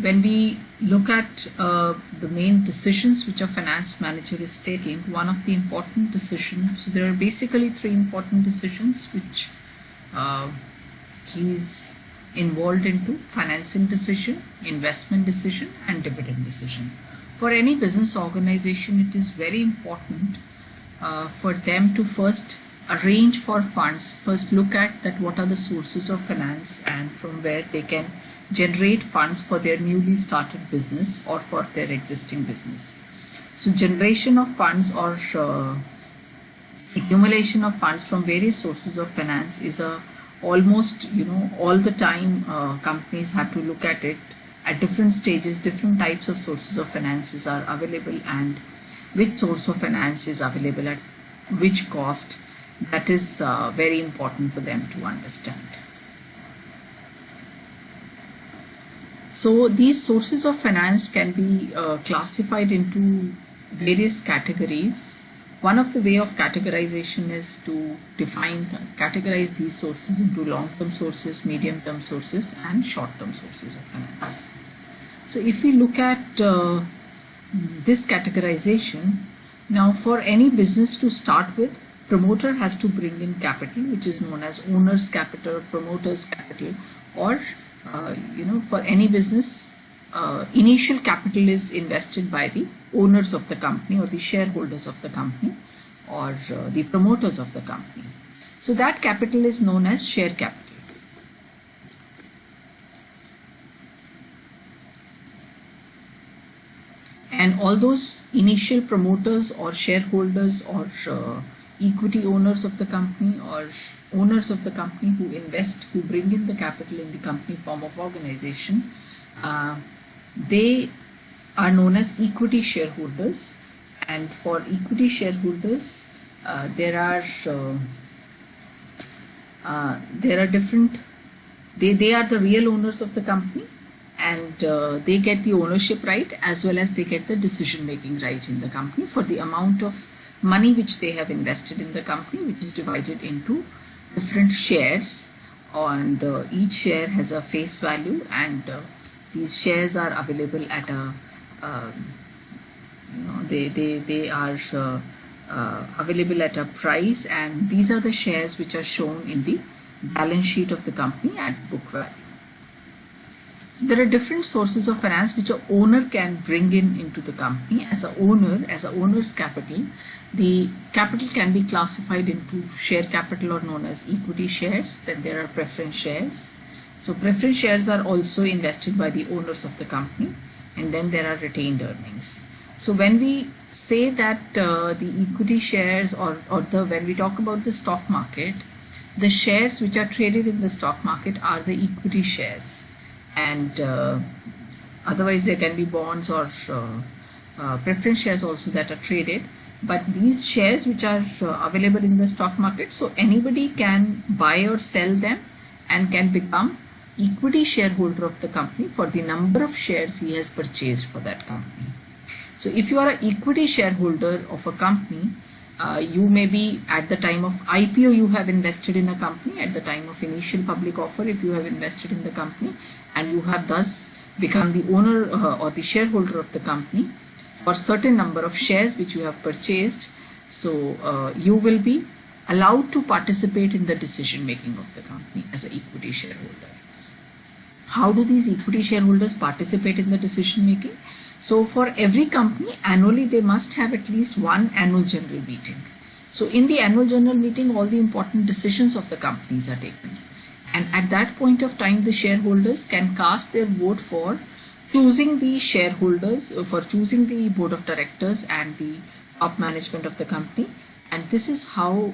When we look at the main decisions which a finance manager is taking, one of the important decisions, so there are basically three important decisions which he is involved into: financing decision, investment decision, and dividend decision. For any business organization, it is very important for them to first arrange for funds, first look at that what are the sources of finance and from where they can generate funds for their newly started business or for their existing business. So generation of funds or accumulation of funds from various sources of finance is almost all the time companies have to look at it at different stages. Different types of sources of finances are available, and which source of finance is available at which cost, that is very important for them to understand. So these sources of finance can be classified into various categories. One of the way of categorization is to categorize these sources into long-term sources, medium-term sources, and short-term sources of finance. So if we look at this categorization, now for any business to start with, promoter has to bring in capital, which is known as owner's capital, promoter's capital, or for any business, initial capital is invested by the owners of the company or the shareholders of the company or the promoters of the company. So that capital is known as share capital. And all those initial promoters or shareholders or equity owners of the company or owners of the company who invest, who bring in the capital in the company form of organization, they are known as equity shareholders. And for equity shareholders, there are different, they are the real owners of the company, and they get the ownership right as well as they get the decision making right in the company for the amount of money which they have invested in the company, which is divided into different shares, and each share has a face value, and these shares are available at a they are available at a price, and these are the shares which are shown in the balance sheet of the company at book value. So there are different sources of finance which an owner can bring into the company. As an owner's capital, the capital can be classified into share capital or known as equity shares. Then there are preference shares. So preference shares are also invested by the owners of the company, and then there are retained earnings. So when we say that the equity shares or when we talk about the stock market, the shares which are traded in the stock market are the equity shares, and otherwise there can be bonds or preference shares also that are traded. But these shares which are available in the stock market, so anybody can buy or sell them and can become equity shareholder of the company for the number of shares he has purchased for that company. So if you are an equity shareholder of a company, you may be at the time of IPO you have invested in a company, at the time of initial public offer if you have invested in the company, and you have thus become the owner or the shareholder of the company for certain number of shares which you have purchased. So you will be allowed to participate in the decision making of the company as an equity shareholder. How do these equity shareholders participate in the decision making? So for every company, annually they must have at least one annual general meeting. So in the annual general meeting, all the important decisions of the companies are taken. And at that point of time, the shareholders can cast their vote for choosing the shareholders, for choosing the board of directors and the top management of the company. And this is how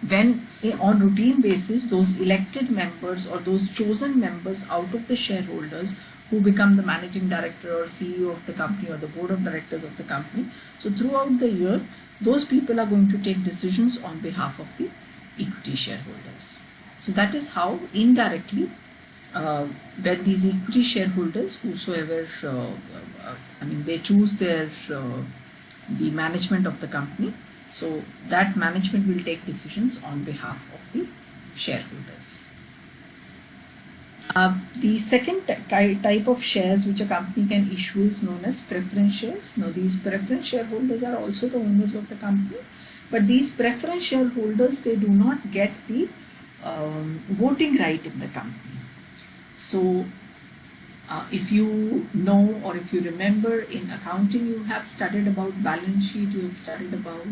when on routine basis, those elected members or those chosen members out of the shareholders who become the managing director or CEO of the company or the board of directors of the company. So throughout the year, those people are going to take decisions on behalf of the equity shareholders. So that is how indirectly when these equity shareholders, whosoever, they choose their the management of the company, so that management will take decisions on behalf of the shareholders. The second type of shares which a company can issue is known as preference shares. Now these preference shareholders are also the owners of the company, but these preference shareholders, they do not get the voting right in the company. So if you know, or if you remember, in accounting you have studied about balance sheet, you have studied about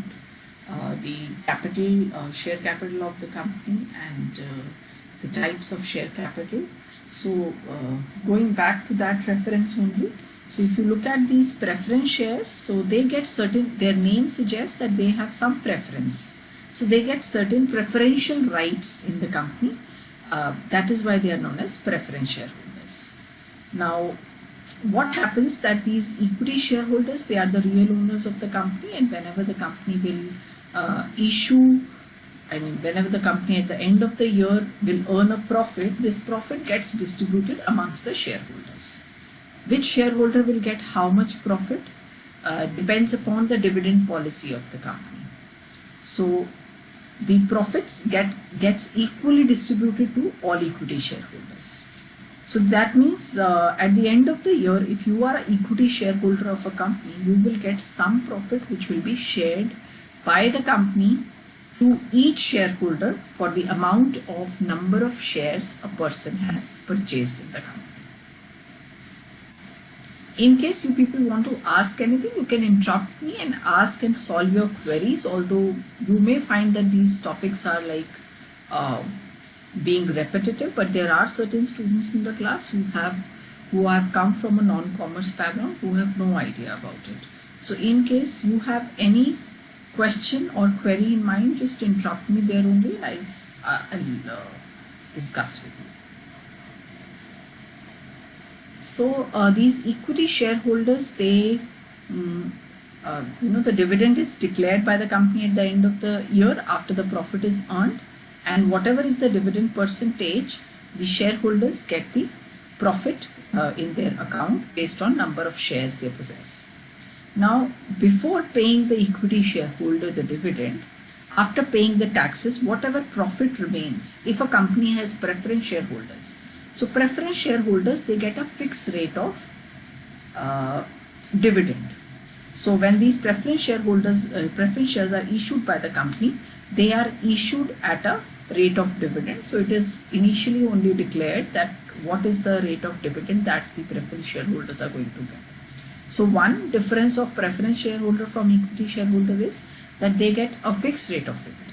the capital, share capital of the company, and the types of share capital. So going back to that reference only, so if you look at these preference shares, so they get certain, their name suggests that they have some preference. So they get certain preferential rights in the company. That is why they are known as preference shareholders. Now, what happens that these equity shareholders, they are the real owners of the company, and whenever the company will whenever the company at the end of the year will earn a profit, this profit gets distributed amongst the shareholders. Which shareholder will get how much profit depends upon the dividend policy of the company. So the profits gets equally distributed to all equity shareholders. So that means at the end of the year, if you are an equity shareholder of a company, you will get some profit which will be shared by the company to each shareholder for the amount of number of shares a person has purchased in the company. In case you people want to ask anything, you can interrupt me and ask and solve your queries, although you may find that these topics are like being repetitive, but there are certain students in the class who have come from a non-commerce background who have no idea about it. So in case you have any question or query in mind, just interrupt me there only, and I'll discuss with you. So these equity shareholders, they, the dividend is declared by the company at the end of the year after the profit is earned, and whatever is the dividend percentage, the shareholders get the profit in their account based on number of shares they possess. Now, before paying the equity shareholder the dividend, after paying the taxes, whatever profit remains, if a company has preference shareholders, so preference shareholders, they get a fixed rate of dividend. So when these preference shareholders, preference shares are issued by the company, they are issued at a rate of dividend. So it is initially only declared that what is the rate of dividend that the preference shareholders are going to get. So one difference of preference shareholder from equity shareholder is that they get a fixed rate of dividend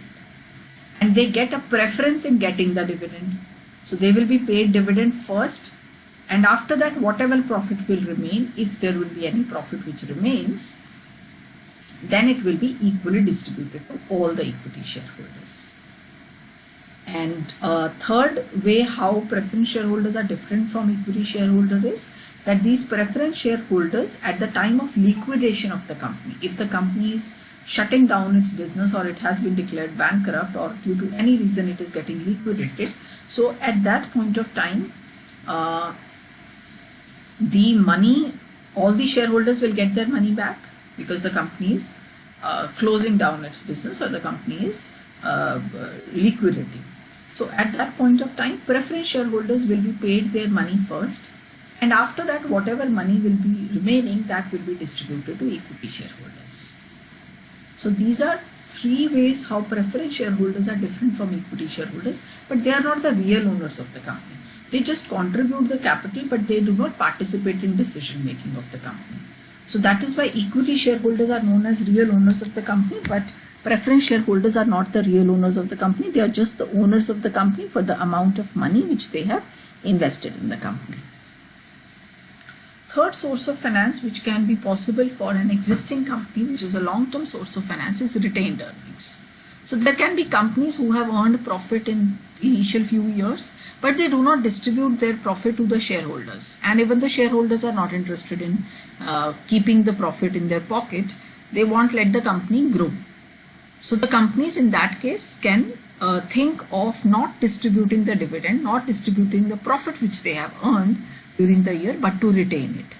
and they get a preference in getting the dividend. So they will be paid dividend first, and after that whatever profit will remain, if there will be any profit which remains, then it will be equally distributed to all the equity shareholders. And third way how preference shareholders are different from equity shareholder is that these preference shareholders, at the time of liquidation of the company, if the company is shutting down its business or it has been declared bankrupt or due to any reason it is getting liquidated, so at that point of time, the money, all the shareholders will get their money back because the company is closing down its business or the company is liquidating. So at that point of time, preference shareholders will be paid their money first, and after that whatever money will be remaining, that will be distributed to equity shareholders. So these are three ways how preference shareholders are different from equity shareholders, but they are not the real owners of the company. They just contribute the capital, but they do not participate in decision making of the company. So that is why equity shareholders are known as real owners of the company, but preference shareholders are not the real owners of the company. They are just the owners of the company for the amount of money which they have invested in the company. Third source of finance which can be possible for an existing company, which is a long-term source of finance, is retained earnings. So there can be companies who have earned profit in initial few years, but they do not distribute their profit to the shareholders, and even the shareholders are not interested in keeping the profit in their pocket. They won't let the company grow. So the companies in that case can think of not distributing the dividend, not distributing the profit which they have earned during the year, but to retain it.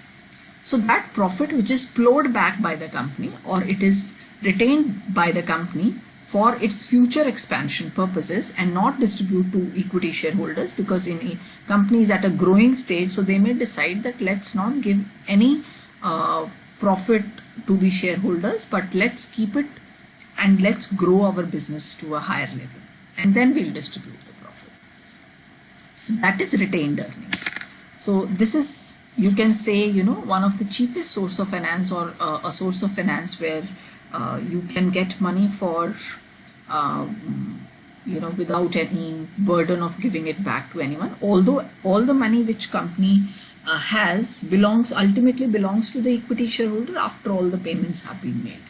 So that profit which is plowed back by the company, or it is retained by the company for its future expansion purposes, and not distribute to equity shareholders, because in a company is at a growing stage, so they may decide that let's not give any profit to the shareholders, but let's keep it and let's grow our business to a higher level, and then we'll distribute the profit. So that is retained earnings. So this is, you can say, one of the cheapest source of finance, or a source of finance where you can get money for without any burden of giving it back to anyone, although all the money which company has ultimately belongs to the equity shareholder after all the payments have been made.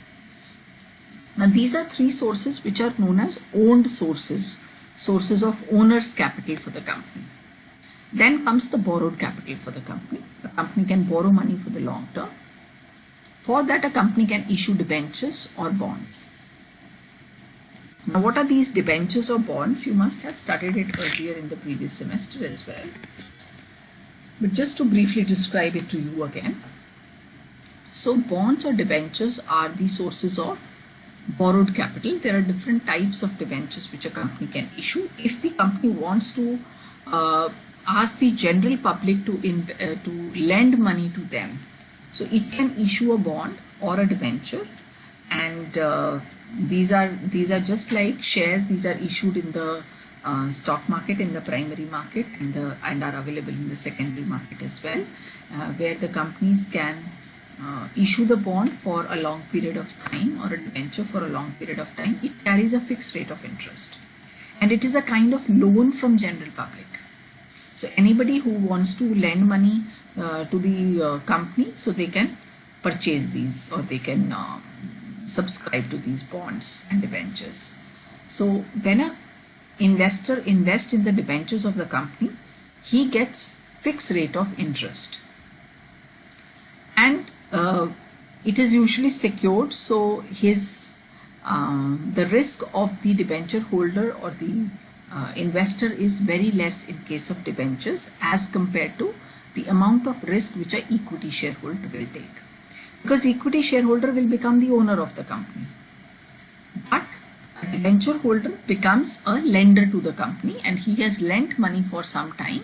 Now these are three sources which are known as owned sources of owner's capital for the company. Then comes the borrowed capital for the company. The company can borrow money for the long term. For that, a company can issue debentures or bonds. Now what are these debentures or bonds? You must have studied it earlier in the previous semester as well. But just to briefly describe it to you again. So bonds or debentures are the sources of borrowed capital. There are different types of debentures which a company can issue. If the company wants to ask the general public to lend money to them, so it can issue a bond or a debenture, and these are just like shares. These are issued in the stock market, in the primary market, and are available in the secondary market as well, where the companies can issue the bond for a long period of time, or a debenture for a long period of time. It carries a fixed rate of interest, and it is a kind of loan from general public. So anybody who wants to lend money to the company, so they can purchase these, or they can subscribe to these bonds and debentures. So when an investor invests in the debentures of the company, he gets fixed rate of interest, and it is usually secured. So his the risk of the debenture holder or the investor is very less in case of debentures as compared to the amount of risk which an equity shareholder will take, because equity shareholder will become the owner of the company, but a debenture holder becomes a lender to the company, and he has lent money for some time,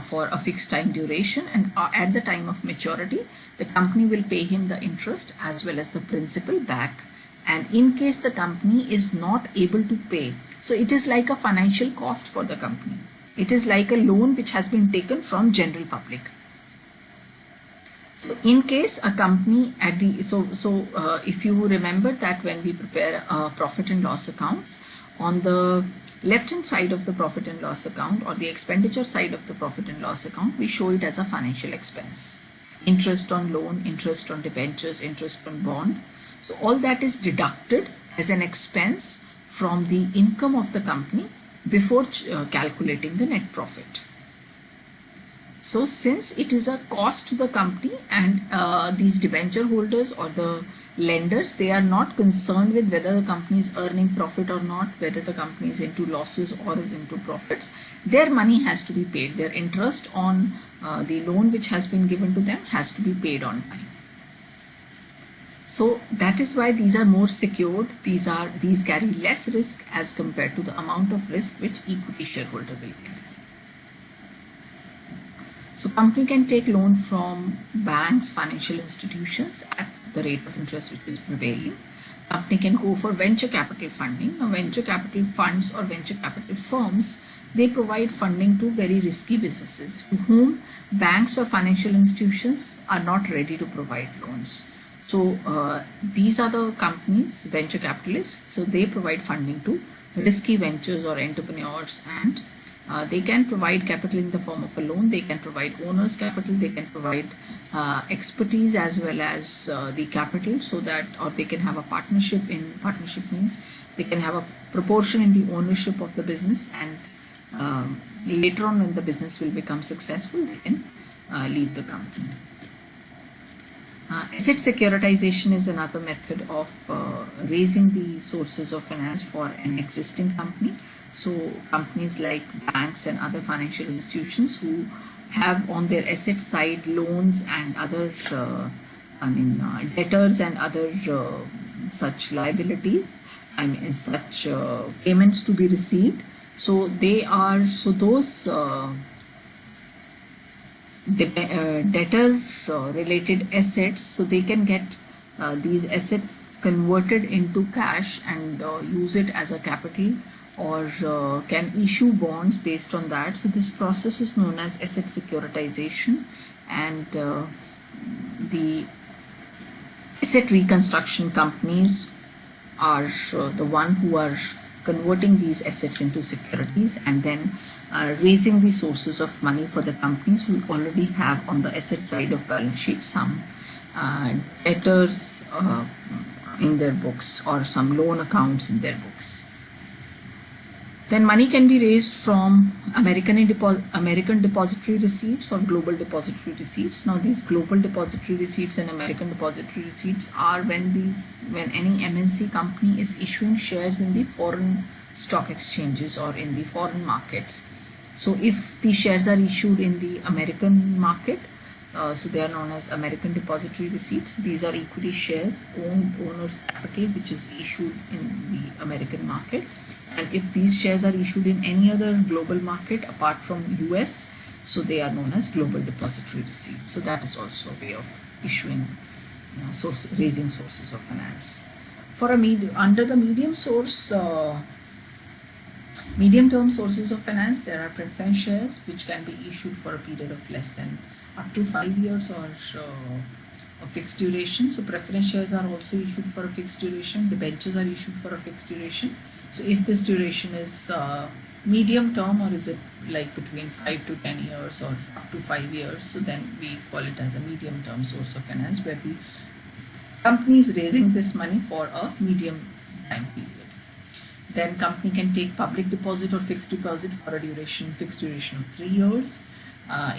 for a fixed time duration, and at the time of maturity the company will pay him the interest as well as the principal back. And in case the company is not able to pay, so it is like a financial cost for the company. It is like a loan which has been taken from general public. So in case a company at the, if you remember that when we prepare a profit and loss account, on the left hand side of the profit and loss account, or the expenditure side of the profit and loss account, we show it as a financial expense. Interest on loan, interest on debentures, interest on bond. So all that is deducted as an expense from the income of the company before calculating the net profit. So since it is a cost to the company, and these debenture holders or the lenders, they are not concerned with whether the company is earning profit or not, whether the company is into losses or is into profits, their money has to be paid. Their interest on the loan which has been given to them has to be paid on time. So that is why these are more secured. These carry less risk as compared to the amount of risk which equity shareholder will get. So company can take loan from banks, financial institutions at the rate of interest which is prevailing. Company can go for venture capital funding. Now venture capital funds or venture capital firms, they provide funding to very risky businesses to whom banks or financial institutions are not ready to provide loans. So these are the companies, venture capitalists, so they provide funding to risky ventures or entrepreneurs, and they can provide capital in the form of a loan, they can provide owner's capital, they can provide expertise as well as the capital, so that, or they can have a partnership. Partnership means they can have a proportion in the ownership of the business, and later on when the business will become successful, they can leave the company. Asset securitization is another method of raising the sources of finance for an existing company. So companies like banks and other financial institutions who have on their asset side loans and other debtors and other such liabilities, such payments to be received. So those debtor related assets, so they can get these assets converted into cash and use it as a capital, or can issue bonds based on that. So this process is known as asset securitization, and the asset reconstruction companies are the one who are converting these assets into securities and then raising the sources of money for the companies who already have on the asset side of balance sheet some debtors in their books or some loan accounts in their books. Then money can be raised from American depository receipts or global depository receipts. Now these global depository receipts and American depository receipts are when any MNC company is issuing shares in the foreign stock exchanges or in the foreign markets. So if the shares are issued in the American market, so they are known as American depository receipts. These are equity shares, owner's capital, which is issued in the American market. And if these shares are issued in any other global market apart from US, so they are known as global depository receipts. So that is also a way of issuing, raising sources of finance. For under the medium-term sources of finance, there are preference shares which can be issued for a period of less than up to 5 years or a fixed duration. So preference shares are also issued for a fixed duration. Debentures are issued for a fixed duration. So if this duration is medium term, or is it like between 5 to 10 years or up to 5 years, so then we call it as a medium term source of finance, where the company is raising this money for a medium time period. Then company can take public deposit or fixed deposit for a fixed duration of 3 years.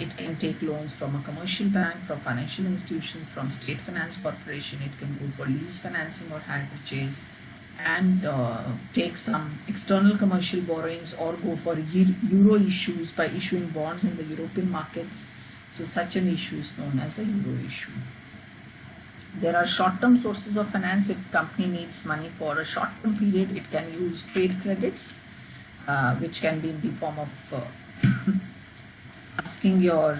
It can take loans from a commercial bank, from financial institutions, from state finance corporation. It can go for lease financing or hire purchase, and take some external commercial borrowings, or go for euro issues by issuing bonds in the European markets. So such an issue is known as a euro issue. There are short-term sources of finance. If company needs money for a short-term period, it can use trade credits, which can be in the form of asking your,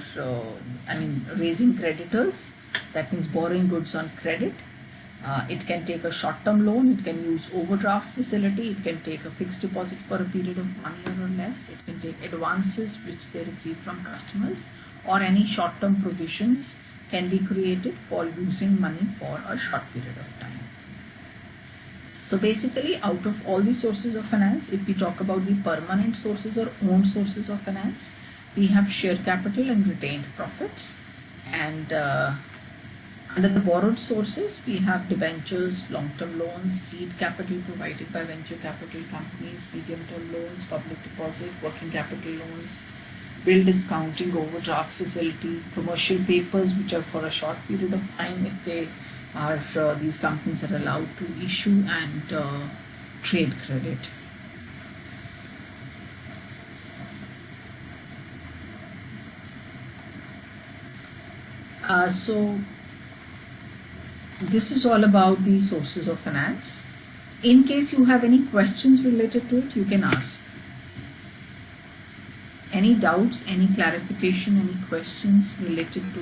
raising creditors. That means borrowing goods on credit. It can take a short-term loan. It can use overdraft facility. It can take a fixed deposit for a period of 1 year or less. It can take advances which they receive from customers, or any short-term provisions can be created for using money for a short period of time. So basically, out of all the sources of finance, if we talk about the permanent sources or owned sources of finance, we have share capital and retained profits. And under the borrowed sources, we have debentures, long-term loans, seed capital provided by venture capital companies, medium-term loans, public deposit, working capital loans, bill discounting, overdraft facility, commercial papers which are for a short period of time if they are these companies are allowed to issue, and trade credit. So this is all about the sources of finance. In case you have any questions related to it, you can ask. Any doubts, any clarification, any questions related to